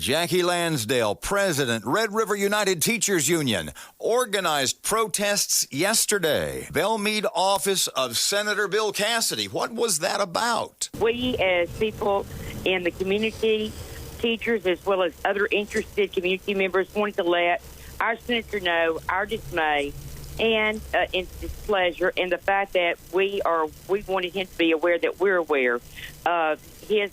Jackie Lansdale, president, Red River United Teachers Union, organized protests yesterday. Belmead office of Senator Bill Cassidy. What was that about? We, as people in the community, teachers, as well as other interested community members, wanted to let our senator know our dismay and displeasure, and the fact that we wanted him to be aware that we're aware of his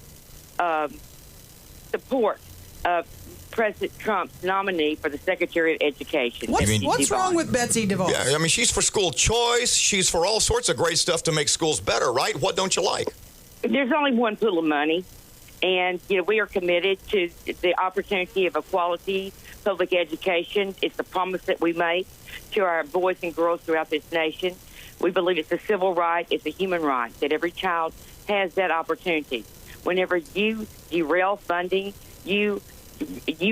support of President Trump's nominee for the Secretary of Education. What's wrong with Betsy DeVos? Yeah, I mean, she's for school choice. She's for all sorts of great stuff to make schools better, right? What don't you like? There's only one pool of money, and we are committed to the opportunity of a quality public education. It's the promise that we make to our boys and girls throughout this nation. We believe it's a civil right, it's a human right, that every child has that opportunity. Whenever you derail funding, you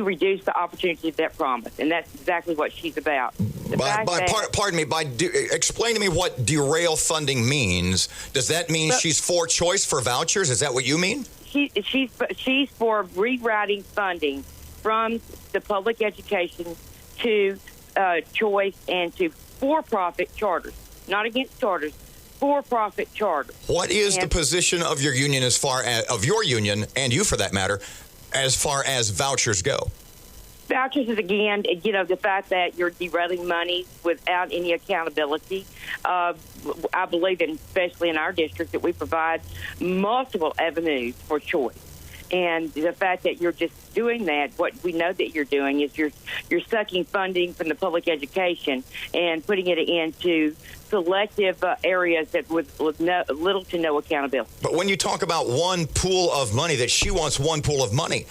reduce the opportunity of that promise, and that's exactly what she's about. Pardon me, explain to me what derail funding means. Does that mean she's for choice for vouchers? Is that what you mean? She's for rewriting funding from the public education to choice and to for-profit charters, not against charters, for-profit charters. What is the position of your union of your union, and you for that matter, as far as vouchers go? Vouchers is, again, the fact that you're derailing money without any accountability. I believe, and especially in our district, that we provide multiple avenues for choice. And the fact that you're just doing that, what we know that you're doing is you're sucking funding from the public education and putting it into selective areas that with little to no accountability. But when you talk about one pool of money, that she wants one pool of money,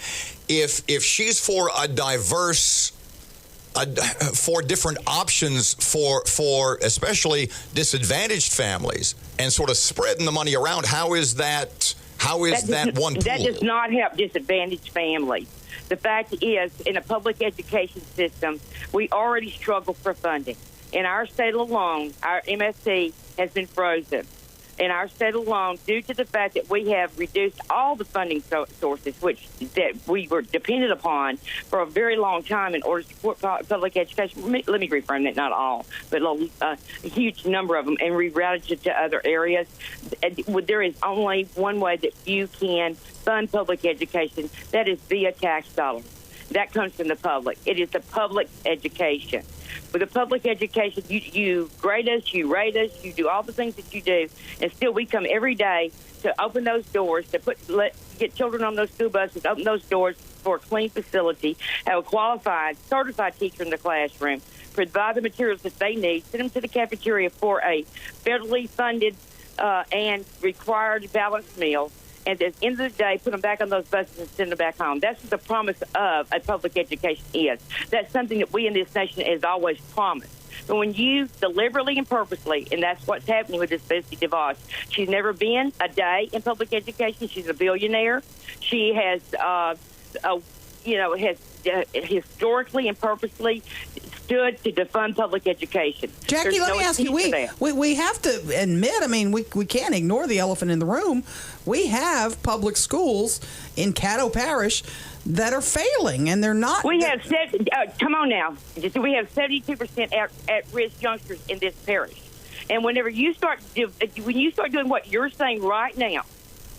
if she's for a diverse, for different options for especially disadvantaged families and sort of spreading the money around, how is that one pool? That does not help disadvantaged families. The fact is, in a public education system, we already struggle for funding. In our state alone, our MSC has been frozen. In our state alone, due to the fact that we have reduced all the funding sources, that we were dependent upon for a very long time in order to support public education. Let me reframe that, not all, but a huge number of them, and rerouted it to other areas. There is only one way that you can fund public education. That is via tax dollars. That comes from the public. It is the public education. With the public education, you grade us, you rate us, you do all the things that you do, and still we come every day to open those doors, to get children on those school buses, open those doors for a clean facility, have a qualified, certified teacher in the classroom, provide the materials that they need, send them to the cafeteria for a federally funded and required balanced meal, and at the end of the day, put them back on those buses and send them back home. That's what the promise of a public education is. That's something that we in this nation has always promised. But when you deliberately and purposely, and that's what's happening with this Betsy DeVos, she's never been a day in public education. She's a billionaire. She has, historically and purposely stood to defund public education. Jackie, let me ask you, we have to admit, I mean, we can't ignore the elephant in the room. We have public schools in Caddo Parish that are failing, and they're not. We have come on now. We have 72% at-risk youngsters in this parish, and whenever you start doing what you're saying right now,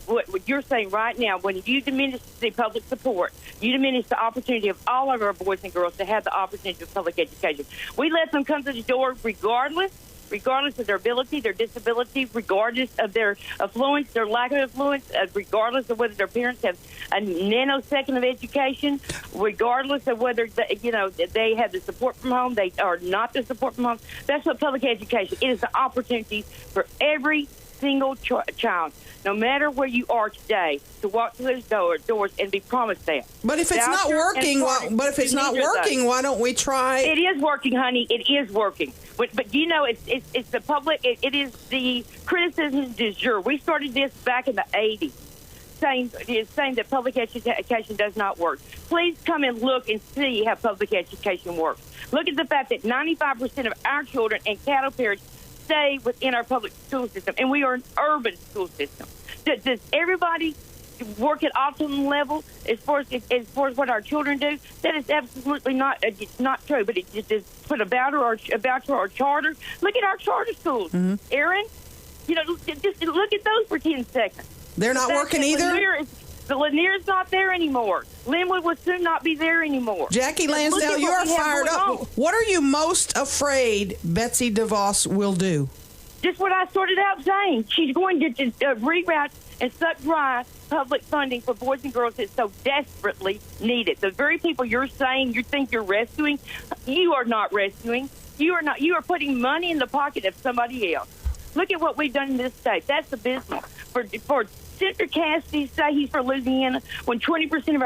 what you're saying right now, when you diminish the public support, you diminish the opportunity of all of our boys and girls to have the opportunity of public education. We let them come to the door regardless of their ability, their disability, regardless of their affluence, their lack of affluence, regardless of whether their parents have a nanosecond of education, regardless of whether they have the support from home, they are not the support from home. That's what public education is, the opportunity for every single child, no matter where you are today, to walk through those doors and be promised that. But if it's not working, why don't we try? It is working, honey. It is working. But it's the public. It is the criticism du jour. We started this back in the 80s, saying that public education does not work. Please come and look and see how public education works. Look at the fact that 95% of our children in Caddo Parish stay within our public school system, and we are an urban school system. Does everybody work at optimum level as far as what our children do. That is absolutely not true. But it just is put a voucher or a charter. Look at our charter schools, Erin. Just look at those for 10 seconds. They're not working either. Lanier's not there anymore. Linwood will soon not be there anymore. Jackie Lansdale, you are fired up. What are you most afraid Betsy DeVos will do? Just what I started out saying. She's going to reroute and suck dry public funding for boys and girls that's so desperately needed. The very people you're saying you think you're rescuing, you are not rescuing. You are not. You are putting money in the pocket of somebody else. Look at what we've done in this state. That's the business. For Senator Cassidy say he's for Louisiana when 20% of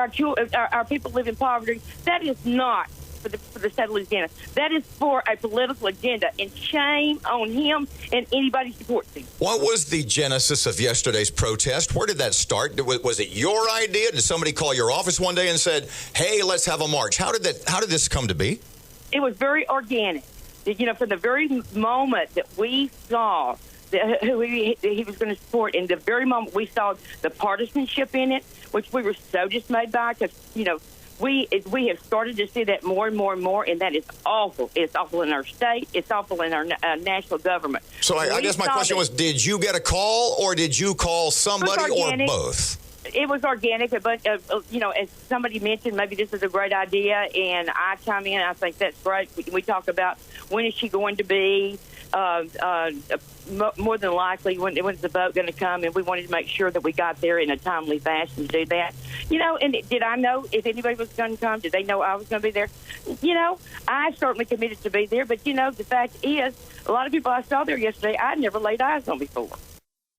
our people live in poverty, that is not for the state of Louisiana. That is for a political agenda, and shame on him and anybody who supports him. What was the genesis of yesterday's protest? Where did that start? Was it your idea? Did somebody call your office one day and said, "Hey, let's have a march"? How did this come to be? It was very organic. From the very moment that we saw who he was going to support, and the very moment we saw the partisanship in it, which we were so dismayed by, because we have started to see that more and more and more, and that is awful. It's awful in our state. It's awful in our national government. So I guess my question was, did you get a call, or did you call somebody, or both? It was organic, but, as somebody mentioned, maybe this is a great idea, and I chime in. I think that's great. We talk about when is she going to be, more than likely, when's the vote going to come, and we wanted to make sure that we got there in a timely fashion to do that. And did I know if anybody was going to come? Did they know I was going to be there? I certainly committed to be there, but, the fact is, a lot of people I saw there yesterday I'd never laid eyes on before.